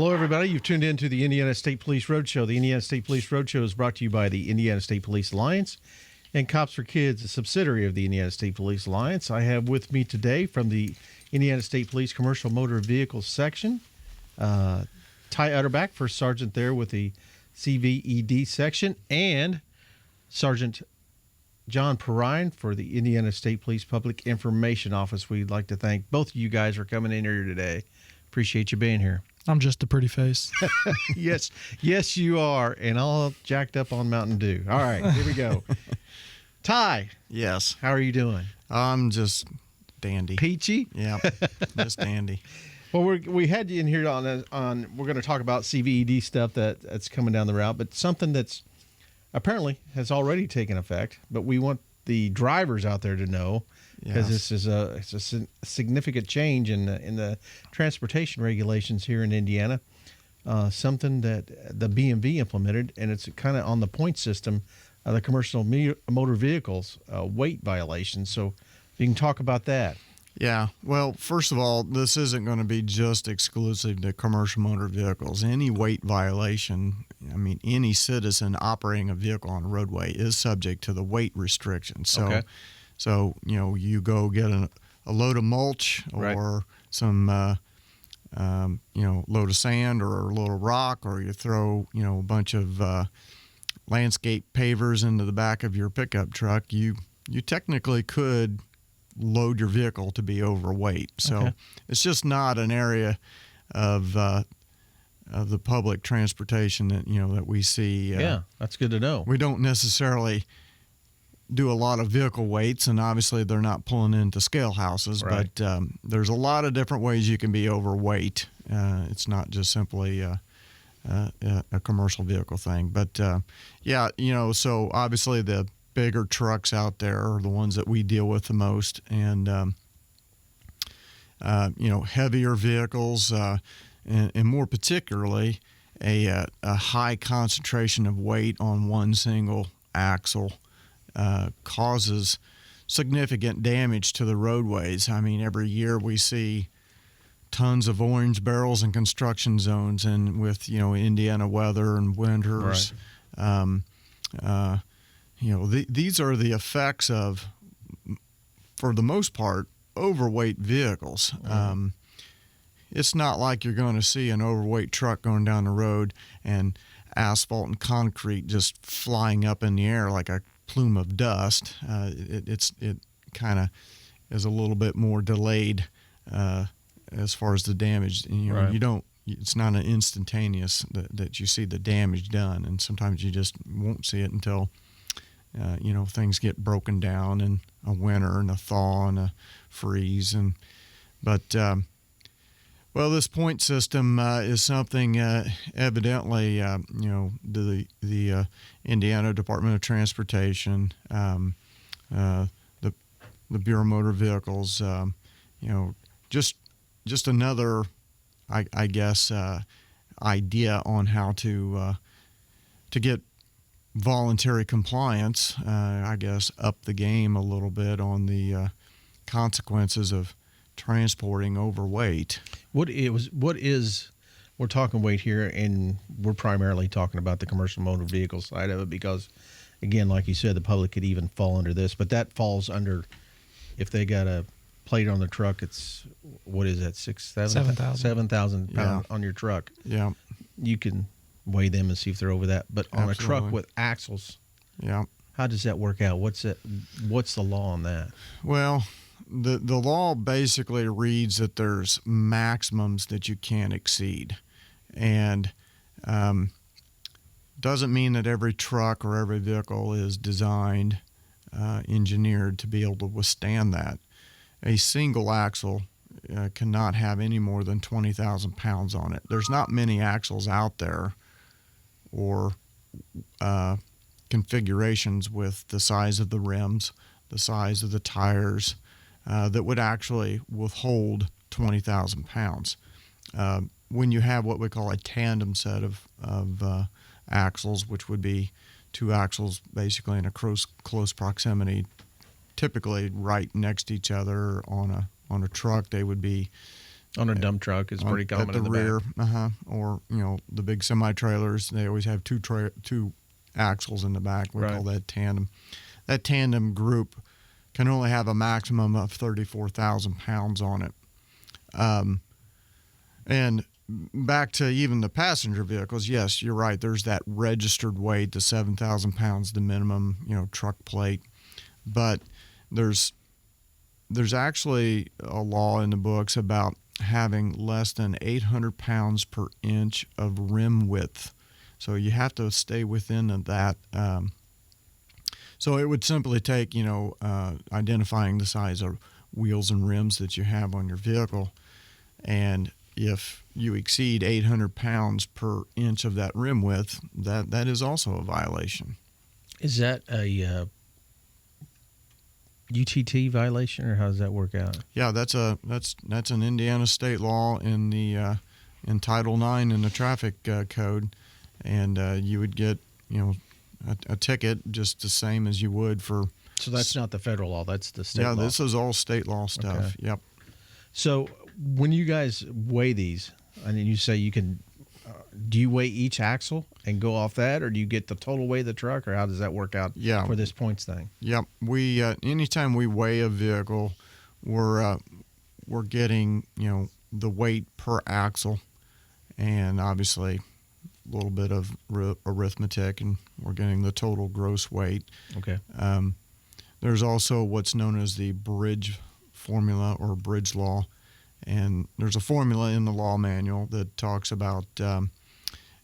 Hello, everybody. You've tuned in to the Indiana State Police Roadshow. The Indiana State Police Roadshow is brought to you by the Indiana State Police Alliance and Cops for Kids, a subsidiary of the Indiana State Police Alliance. I have with me today from the Indiana State Police Commercial Motor Vehicles section, Ty Utterback, First Sergeant there with the CVED section, and Sergeant John Perrine for the Indiana State Police Public Information Office. We'd like to thank both of you guys for coming in here today. Appreciate you being here. I'm just a pretty face. Yes, you are, and all jacked up on Mountain Dew. All right, here we go. Ty. Yes. How are you doing? I'm just dandy. Peachy? Yeah, just dandy. Well, we had you in here on we're going to talk about CVED stuff that's coming down the route, but something that's apparently has already taken effect, but we want the drivers out there to know, because this is a significant change in the transportation regulations here in Indiana. Something that the BMV implemented, and it's kind of on the point system, the commercial motor vehicles weight violations. So you can talk about that. Yeah. Well, first of all, this isn't going to be just exclusive to commercial motor vehicles. Any weight violation, I mean, any citizen operating a vehicle on a roadway is subject to the weight restrictions. So, okay. So you go get a load of mulch or right. some, load of sand or a little rock, or you throw, a bunch of landscape pavers into the back of your pickup truck. You technically could load your vehicle to be overweight. So okay. It's just not an area of the public transportation that we see. Yeah, that's good to know. We don't necessarily do a lot of vehicle weights, and obviously they're not pulling into scale houses, right. but there's a lot of different ways you can be overweight. It's not just simply a commercial vehicle thing. But so obviously the bigger trucks out there are the ones that we deal with the most, and heavier vehicles, and more particularly a high concentration of weight on one single axle causes significant damage to the roadways. I mean, every year we see tons of orange barrels in construction zones, and with Indiana weather and winters, right. These are the effects of, for the most part, overweight vehicles. Mm-hmm. It's not like you're going to see an overweight truck going down the road and asphalt and concrete just flying up in the air like a plume of dust. It kind of is a little bit more delayed as far as the damage. Right. It's not an instantaneous that you see the damage done, and sometimes you just won't see it until things get broken down in a winter and a thaw and a freeze. Well, this point system is something evidently, the Indiana Department of Transportation, the Bureau of Motor Vehicles, just another, I guess, idea on how to get voluntary compliance, I guess, up the game a little bit on the consequences of transporting overweight. We're talking weight here, and we're primarily talking about the commercial motor vehicle side of it because, again, like you said, the public could even fall under this, but that falls under, if they got a plate on the truck, it's, what is that, 7,000 pounds on your truck. Yeah. You can weigh them and see if they're over that, but on Absolutely. a truck with axles, yeah. How does that work out? What's the law on that? Well, the law basically reads that there's maximums that you can't exceed, and doesn't mean that every truck or every vehicle is designed, engineered to be able to withstand that. A single axle cannot have any more than 20,000 pounds on it. There's not many axles out there or configurations with the size of the rims, the size of the tires, that would actually withhold 20,000 pounds. When you have what we call a tandem set of axles, which would be two axles basically in a close proximity, typically right next to each other on a truck, they would be On a dump truck is pretty common at the in the rear, back. or the big semi trailers. They always have two axles in the back. We Right. call that tandem. That tandem group can only have a maximum of 34,000 pounds on it. And back to even the passenger vehicles, yes, you're right. There's that registered weight, the 7,000 pounds, the minimum, truck plate. But there's actually a law in the books about having less than 800 pounds per inch of rim width. So you have to stay within that. So it would simply take, identifying the size of wheels and rims that you have on your vehicle. And if you exceed 800 pounds per inch of that rim width, that is also a violation. Is that a UTT violation, or how does that work out? Yeah, that's an Indiana state law in the in Title IX in the traffic code, and you would get a ticket just the same as you would for. So that's not the federal law; that's the state law. Yeah, this is all state law stuff. Okay. Yep. So when you guys weigh these, and you say you can, do you weigh each axle and go off that, or do you get the total weight of the truck, or how does that work out for this points thing? Yep. We anytime we weigh a vehicle, we're getting the weight per axle, and obviously a little bit of arithmetic, and we're getting the total gross weight. Okay. There's also what's known as the bridge formula or bridge law, and there's a formula in the law manual that talks about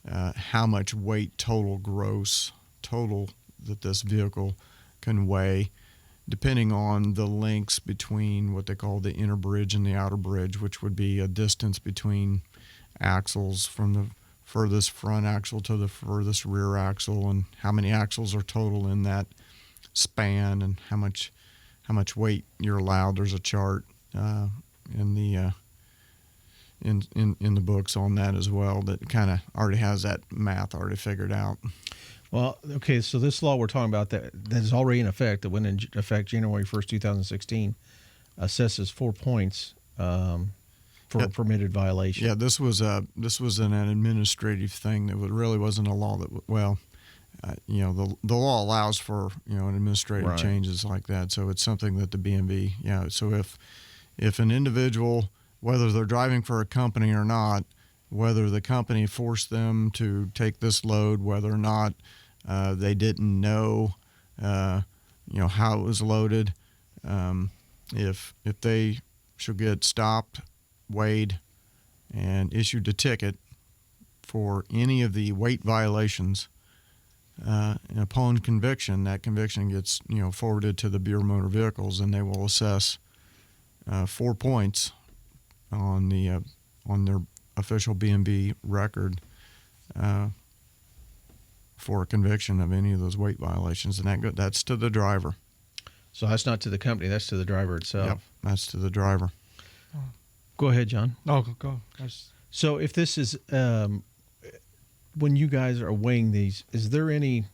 how much weight total that this vehicle can weigh, depending on the lengths between what they call the inner bridge and the outer bridge, which would be a distance between axles from the furthest front axle to the furthest rear axle, and how many axles are total in that span, and how much weight you're allowed. There's a chart in the books on that as well that kind of already has that math already figured out. Well, okay, so this law we're talking about that is already in effect, that went in effect January 1st, 2016, assesses 4 points for a permitted violation. Yeah, this was an administrative thing that really wasn't a law that the law allows for administrative Right. changes like that. So it's something that the BMV So if an individual, whether they're driving for a company or not, whether the company forced them to take this load, whether or not they didn't know how it was loaded, if they should get stopped, weighed, and issued a ticket for any of the weight violations, and upon conviction, that conviction gets forwarded to the Bureau of Motor Vehicles, and they will assess 4 points on their official BMV record for a conviction of any of those weight violations, and that's to the driver. So that's not to the company; that's to the driver itself. Yep, that's to the driver. Go ahead, John. Oh, go. So if this is when you guys are weighing these, is there any?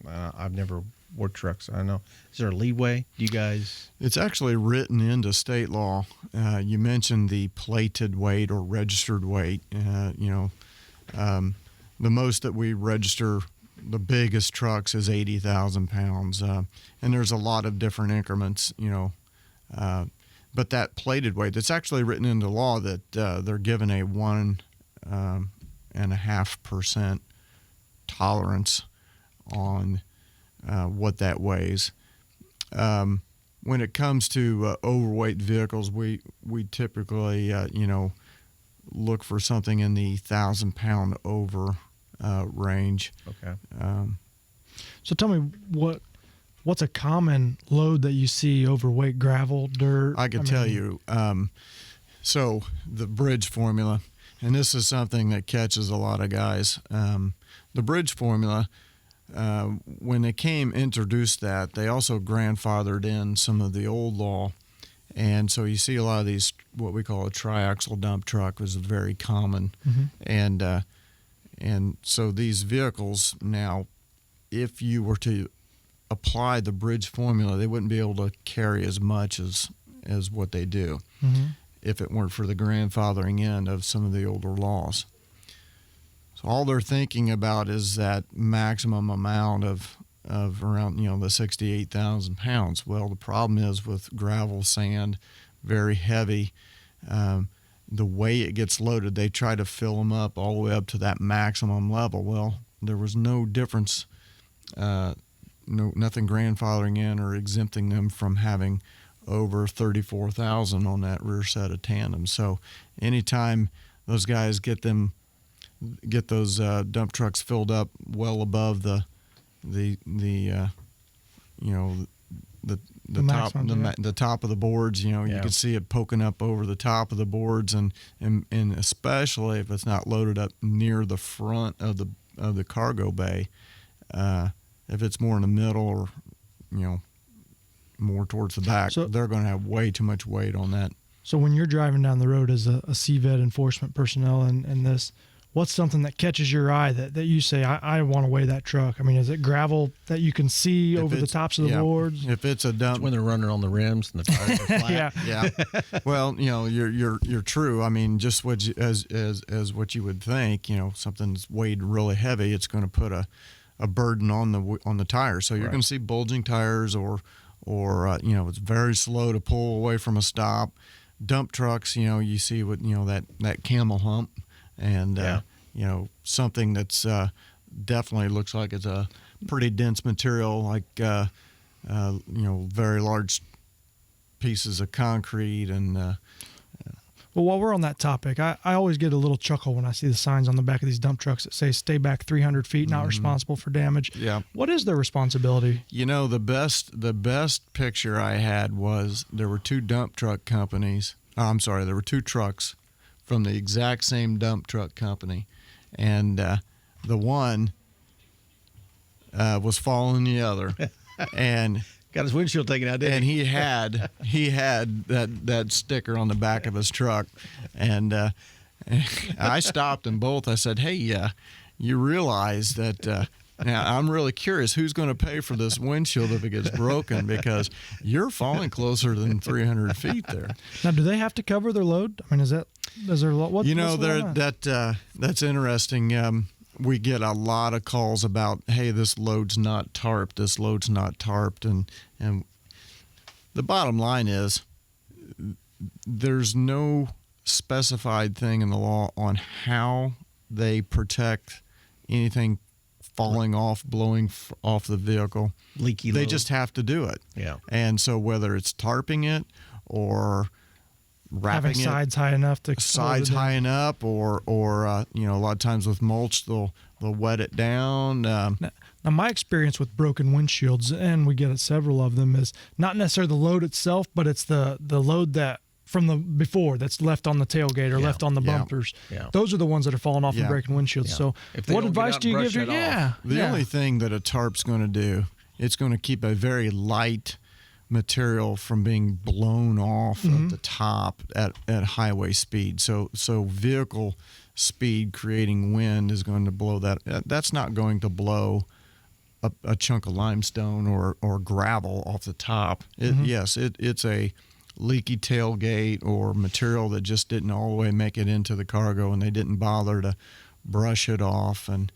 I've never worked trucks. I don't know. Is there a leeway? Do you guys? It's actually written into state law. You mentioned the plated weight or registered weight. The most that we register, the biggest trucks, is 80,000 pounds, and there's a lot of different increments. But that plated weight, it's actually written into law that they're given a 1.5% tolerance on what that weighs. When it comes to overweight vehicles, we typically look for something in the 1,000-pound over range. Okay. So tell me what's a common load that you see overweight? Gravel, dirt? I could tell you. So the bridge formula, and this is something that catches a lot of guys. The bridge formula, when they introduced that, they also grandfathered in some of the old law. And so you see a lot of these, what we call a triaxle dump truck was very common. Mm-hmm. And so these vehicles now, if you were to apply the bridge formula, they wouldn't be able to carry as much as what they do. Mm-hmm. if it weren't for the grandfathering in of some of the older laws. So all they're thinking about is that maximum amount of around, the 68,000 pounds. Well, the problem is with gravel, sand, very heavy, the way it gets loaded, they try to fill them up all the way up to that maximum level. Well, there was no difference, nothing grandfathering in or exempting them from having over 34,000 on that rear set of tandems. So anytime those guys get those dump trucks filled up well above the top of the boards, you can see it poking up over the top of the boards, and especially if it's not loaded up near the front of the cargo bay. If it's more in the middle or more towards the back, so they're going to have way too much weight on that. So when you're driving down the road as a CVET enforcement personnel and this, what's something that catches your eye that you say, I want to weigh that truck? I mean, is it gravel that you can see over the tops of the boards? If it's a dump, it's when they're running on the rims and the tires are flat. Yeah. Well, you're true. I mean, just as what you would think. Something's weighed really heavy, it's going to put a burden on the tires. So you're going to see bulging tires, or it's very slow to pull away from a stop. Dump trucks, you see what that camel hump. And something that's definitely looks like it's a pretty dense material, like very large pieces of concrete. And well, while we're on that topic, I always get a little chuckle when I see the signs on the back of these dump trucks that say "Stay back 300 feet, not responsible for damage." Yeah. What is their responsibility? The best picture I had was there were two dump truck companies. There were two trucks from the exact same dump truck company, and the one was following the other, and got his windshield taken out, didn't he? And he had that sticker on the back of his truck, and I stopped them both. I said, "Hey, you realize that?" Now, I'm really curious who's going to pay for this windshield if it gets broken, because you're falling closer than 300 feet there. Now, do they have to cover their load? I mean, is there what? That's interesting. We get a lot of calls about, hey, this load's not tarped. This load's not tarped, and the bottom line is there's no specified thing in the law on how they protect anything falling off, blowing off the vehicle. Leaky They load. just have to do it. Yeah. And so whether it's tarping it or wrapping having sides high enough to high enough, or a lot of times with mulch they'll wet it down. Now, my experience with broken windshields, and we get several of them, is not necessarily the load itself, but it's the load that from the before that's left on the tailgate or left on the bumpers. Yeah. Those are the ones that are falling off and breaking windshields. Yeah. So what advice do you give to The only thing that a tarp's going to do, it's going to keep a very light material from being blown off of the top at highway speed. So vehicle speed creating wind is going to blow that. That's not going to blow a chunk of limestone or gravel off the top. Yes, it's a leaky tailgate or material that just didn't all the way make it into the cargo, and they didn't bother to brush it off, and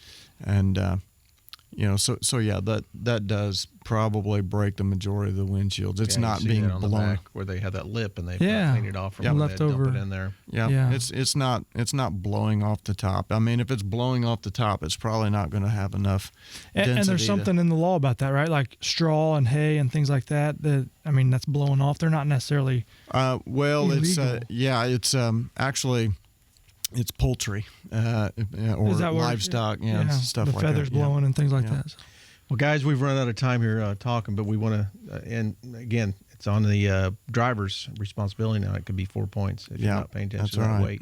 that does probably break the majority of the windshields. It's not being on blown the back where they have that lip and they clean it off from when left they dump over it in there. It's not blowing off the top. I mean, if it's blowing off the top, it's probably not going to have enough density. And there's something in the law about that, right? Like straw and hay and things like that. That's blowing off. They're not necessarily illegal. It's actually it's poultry or livestock, stuff like that. The feathers blowing and things like that. Well, guys, we've run out of time here talking, but we want to, and again, it's on the driver's responsibility now. It could be 4 points if you're not paying attention to that weight.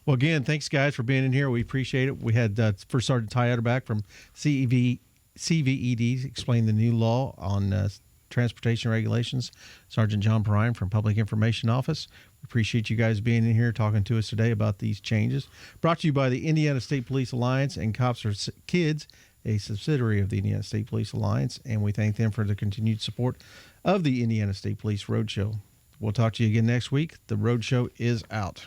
Well, again, thanks, guys, for being in here. We appreciate it. We had First Sergeant Ty Utterback from CVED explain the new law on transportation regulations. Sergeant John Perrine from Public Information Office. We appreciate you guys being in here talking to us today about these changes. Brought to you by the Indiana State Police Alliance and Cops for Kids, a subsidiary of the Indiana State Police Alliance, and we thank them for the continued support of the Indiana State Police Roadshow. We'll talk to you again next week. The Road Show is out.